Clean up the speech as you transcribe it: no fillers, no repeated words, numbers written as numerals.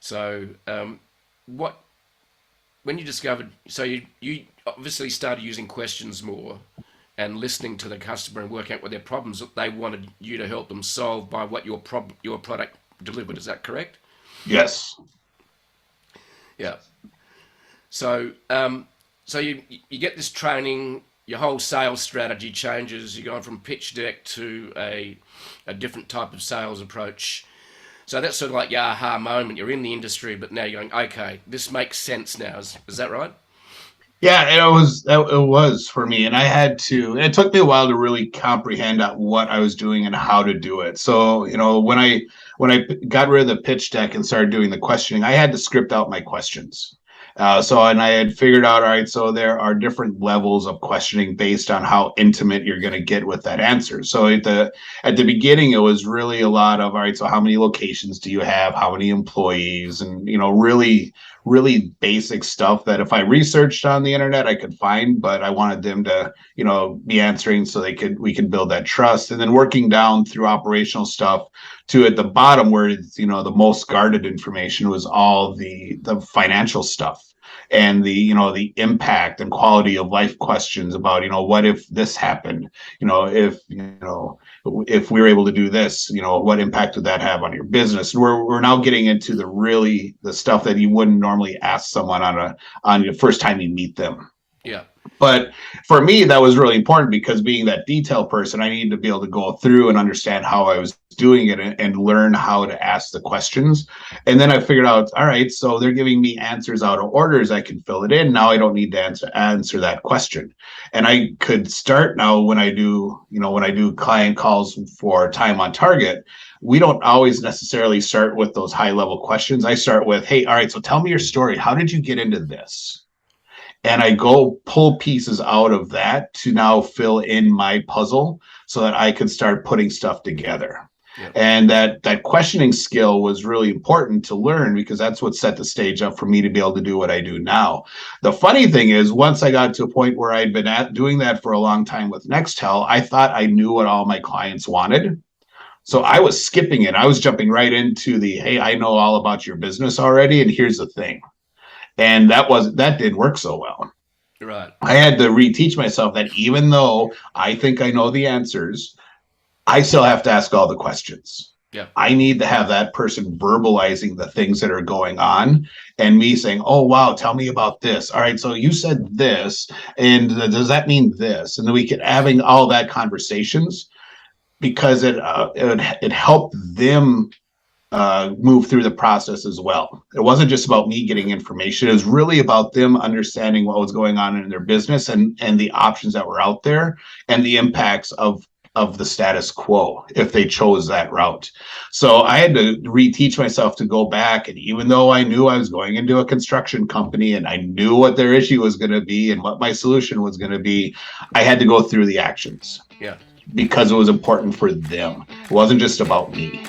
So, what when you discovered, so you obviously started using questions more and listening to the customer and working out what their problems that they wanted you to help them solve by what your product delivered. Is that correct? Yes. Yeah. So, so you get this training. Your whole sales strategy changes. You're going from pitch deck to a different type of sales approach. So that's sort of like your aha moment. You're in the industry, but now you're going, okay, this makes sense now. Is that right? Yeah, it was for me, and I had to. It took me a while to really comprehend what I was doing and how to do it. So, when I got rid of the pitch deck and started doing the questioning, I had to script out my questions. And I had figured out, all right, so there are different levels of questioning based on how intimate you're going to get with that answer. So at the beginning, it was really a lot of, all right, so how many locations do you have? How many employees? And really basic stuff that if I researched on the internet, I could find, but I wanted them to, be answering so we could build that trust. And then working down through operational stuff to at the bottom where it's, the most guarded information was all the financial stuff and the impact and quality of life questions about, what if this happened? If we were able to do this, what impact would that have on your business? And we're now getting into the stuff that you wouldn't normally ask someone on the first time you meet them. Yeah. But for me, that was really important because being that detail person, I needed to be able to go through and understand how I was doing it and learn how to ask the questions. And then I figured out, all right, so they're giving me answers out of orders. I can fill it in. Now I don't need to answer that question. And I could start now when I do client calls for time on target. We don't always necessarily start with those high level questions. I start with, hey, all right, so tell me your story. How did you get into this? And I go pull pieces out of that to now fill in my puzzle so that I could start putting stuff together. Yeah. And that questioning skill was really important to learn because that's what set the stage up for me to be able to do what I do now. The funny thing is, once I got to a point where I'd been doing that for a long time with Nextel, I thought I knew what all my clients wanted. So I was skipping it. I was jumping right into hey, I know all about your business already, and here's the thing. And that didn't work so well. Right. I had to reteach myself that even though I think I know the answers, I still have to ask all the questions. Yeah. I need to have that person verbalizing the things that are going on and me saying, oh, wow, tell me about this. All right, so you said this, and does that mean this? And then we could having all that conversations because it helped them move through the process as well. It wasn't just about me getting information. It was really about them understanding what was going on in their business and the options that were out there and the impacts of the status quo if they chose that route. So I had to reteach myself to go back. And even though I knew I was going into a construction company and I knew what their issue was going to be and what my solution was going to be, I had to go through the actions. Yeah. Because it was important for them. It wasn't just about me.